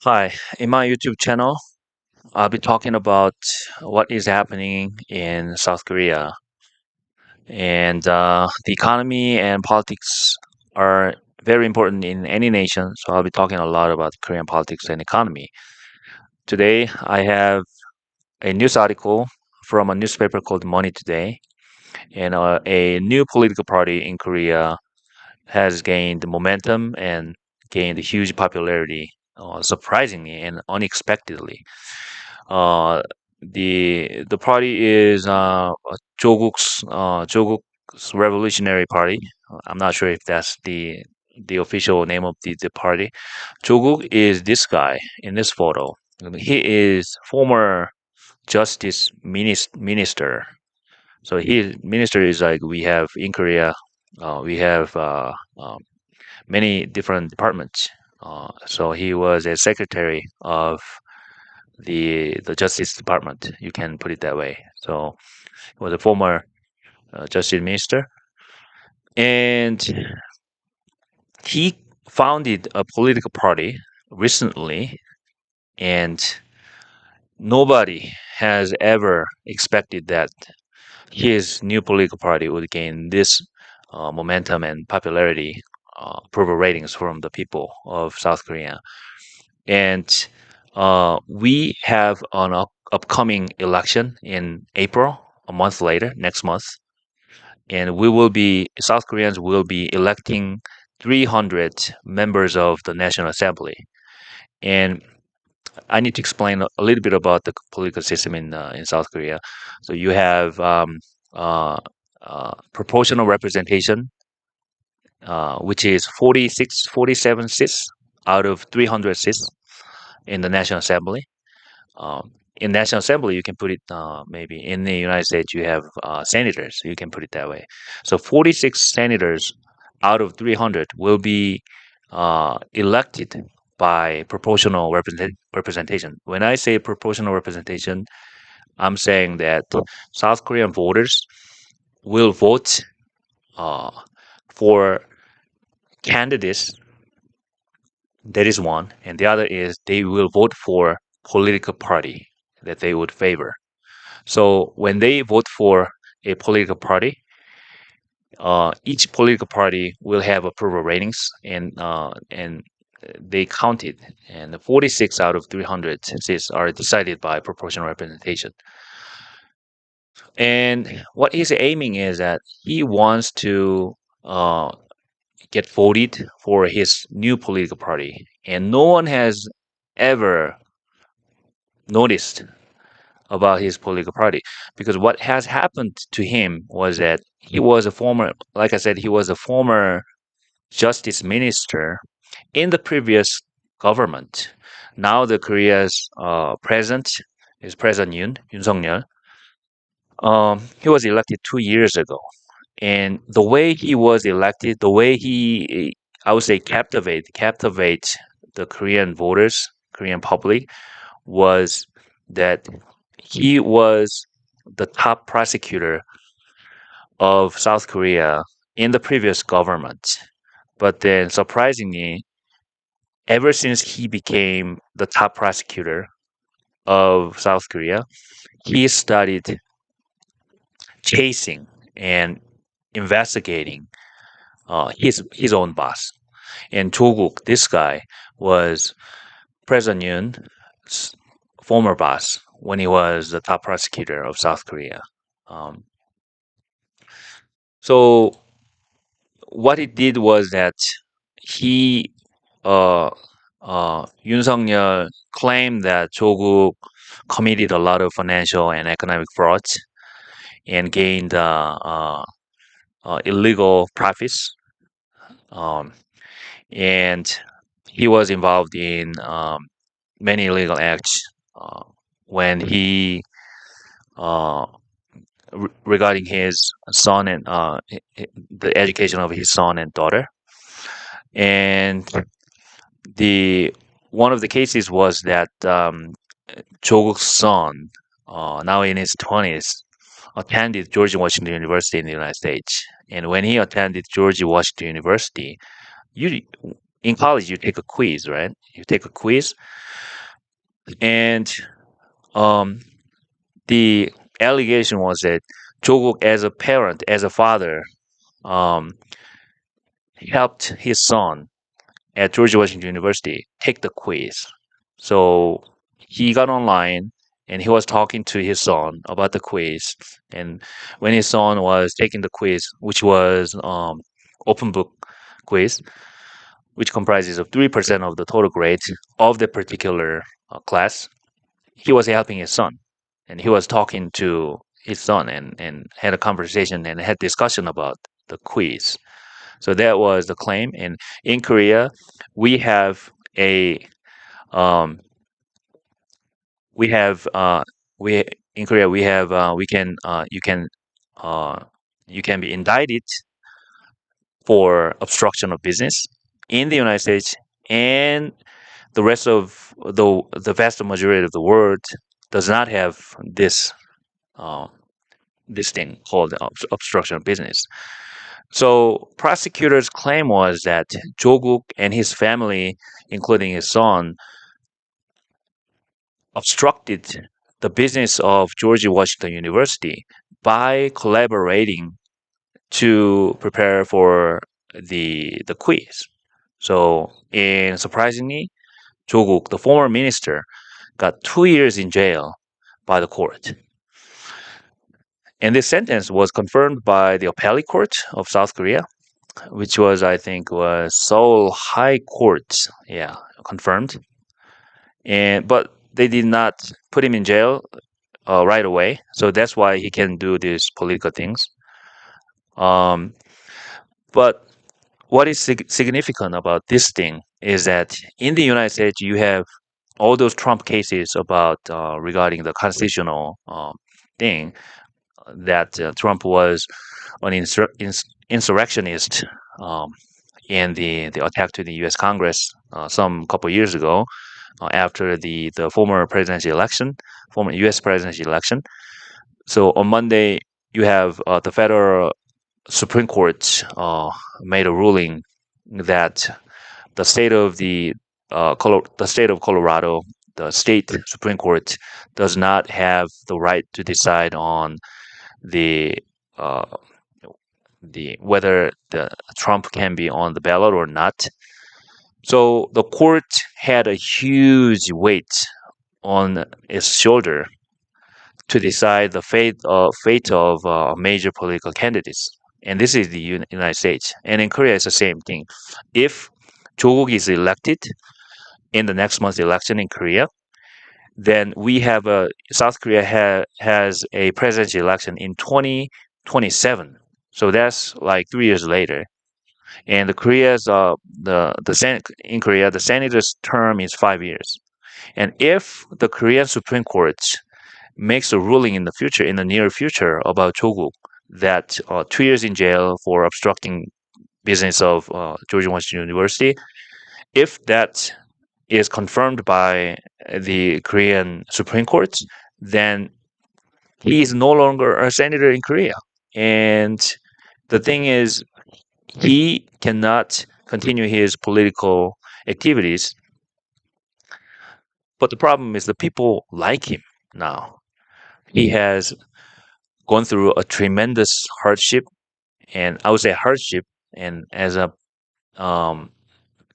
Hi, in my YouTube channel, I'll be talking about what is happening in South Korea. And the economy and politics are very important in any nation, so I'll be talking a lot about Korean politics and economy. Today, I have a news article from a newspaper called Money Today, and a new political party in Korea has gained momentum and gained huge popularity, surprisingly and unexpectedly. Uh, the party is Joguk's Revolutionary Party. I'm not sure if that's the official name of the party. Joguk is this guy in this photo. He is former minister. So he minister is like we have in Korea. We have many different departments. So he was a secretary of the Justice Department. You can put it that way. So he was a former Justice Minister, and he founded a political party recently, and nobody has ever expected that his new political party would gain this momentum and popularity, approval ratings from the people of South Korea. And we have an upcoming election in April, a month later, next month, and South Koreans will be electing 300 members of the National Assembly. And I need to explain a little bit about the political system in South Korea. So you have uh, proportional representation, which is 47 seats out of 300 seats in the National Assembly. In National Assembly, you can put it maybe in the United States, you have senators. You can put it that way. So 46 senators out of 300 will be elected by proportional representation. When I say proportional representation, I'm saying that South Korean voters will vote uh, for candidates. That is one, and the other is they will vote for political party that they would favor. So when they vote for a political party, each political party will have approval ratings, and they count it. And the 46 out of 300 seats are decided by proportional representation. And what he's aiming is that he wants to uh, get voted for his new political party, and no one has ever noticed about his political party, because what has happened to him was that he was a former, like I said, he was a former justice minister in the previous government. Now the Korea's president is President Yoon Suk-yeol. He was elected 2 years ago, and the way he was elected, the way he, I would say, captivate the Korean voters, Korean public, was that he was the top prosecutor of South Korea in the previous government. But then, surprisingly, ever since he became the top prosecutor of South Korea, he started chasing and investigating his own boss. And Joguk, this guy, was President Yoon's former boss when he was the top prosecutor of South Korea. Um, so what he did was that he uh, Yoon Suk-yeol claimed that Joguk committed a lot of financial and economic frauds and gained illegal profits, um, and he was involved in many illegal acts uh, when he uh, regarding his son and the education of his son and daughter. And the one of the cases was that Joguk's son, now in his 20s, attended George Washington University in the United States. And when he attended George Washington University, you in college you take a quiz, right? You take a quiz, and um, the allegation was that Joguk, as a parent, as a father, um, helped his son at George Washington University take the quiz. So he got online and he was talking to his son about the quiz. And when his son was taking the quiz, which was open book quiz, which comprises of 3% of the total grades of the particular class, he was helping his son. And he was talking to his son and had a conversation and had discussion about the quiz. So that was the claim. And in Korea, we have a um, we have we in Korea we have we can uh, you can be indicted for obstruction of business in the United States, and the rest of the vast majority of the world does not have uh, this thing called obstruction of business. So prosecutors' claim was that Joguk and his family, including his son, obstructed the business of George Washington University by collaborating to prepare for the quiz. So, and surprisingly, Joguk, the former minister, got 2 years in jail by the court. And this sentence was confirmed by the appellate court of South Korea, which was, I think, was Seoul High Court. Yeah, confirmed. And but they did not put him in jail right away, so that's why he can do these political things. Um, but what is significant about this thing is that in the United States you have all those Trump cases about regarding the constitutional thing that Trump was an insurrectionist in the attack to the U.S. Congress some couple years ago after the former presidential election, former U.S. presidential election. So on Monday, you have the federal Supreme Court made a ruling that the state of the state of Colorado, the state Supreme Court, does not have the right to decide on the uh, the whether the Trump can be on the ballot or not. So the court had a huge weight on its shoulder to decide the fate of major political candidates. And this is the United States. And in Korea, it's the same thing. If Joguk is elected in the next month's election in Korea, then we have a South Korea has a presidential election in 2027. So that's like 3 years later. And the Korea's the Senate in Korea, the senator's term is 5 years. And if the Korean Supreme Court makes a ruling in the future, in the near future, about Joguk, that 2 years in jail for obstructing business of George Washington University, if that is confirmed by the Korean Supreme Court, then he is no longer a senator in Korea. And the thing is, he cannot continue his political activities. But the problem is the people like him now. He has gone through a tremendous hardship, and I would say hardship, and as a um,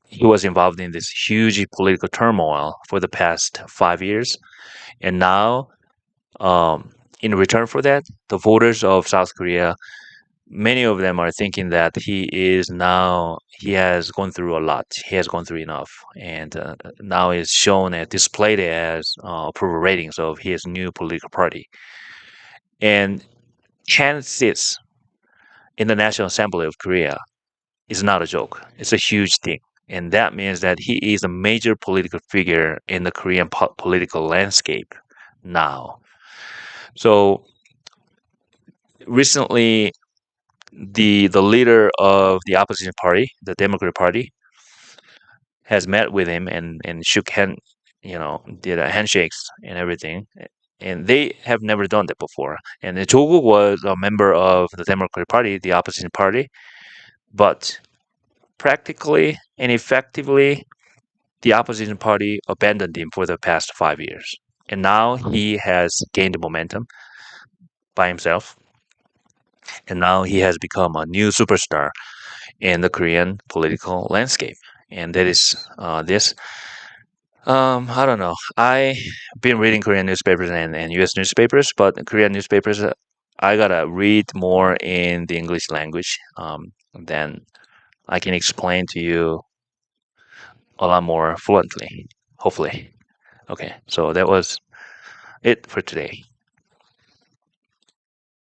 he was involved in this huge political turmoil for the past 5 years, and now in return for that, the voters of South Korea, many of them are thinking that he has gone through a lot. He has gone through enough, and now is shown and displayed as approval ratings of his new political party. And 10 seats in the National Assembly of Korea is not a joke. It's a huge thing. And that means that he is a major political figure in the Korean political landscape now. So recently, the leader of the opposition party, the Democratic Party, has met with him and shook hand, did handshakes and everything. And they have never done that before. And Joguk was a member of the Democratic Party, the opposition party, but practically and effectively, the opposition party abandoned him for the past 5 years. And now he has gained momentum by himself. And now he has become a new superstar in the Korean political landscape. And that is this. I don't know. I've been reading Korean newspapers and US newspapers, but Korean newspapers, I gotta read more in the English language. Then I can explain to you a lot more fluently, hopefully. Okay, so that was it for today.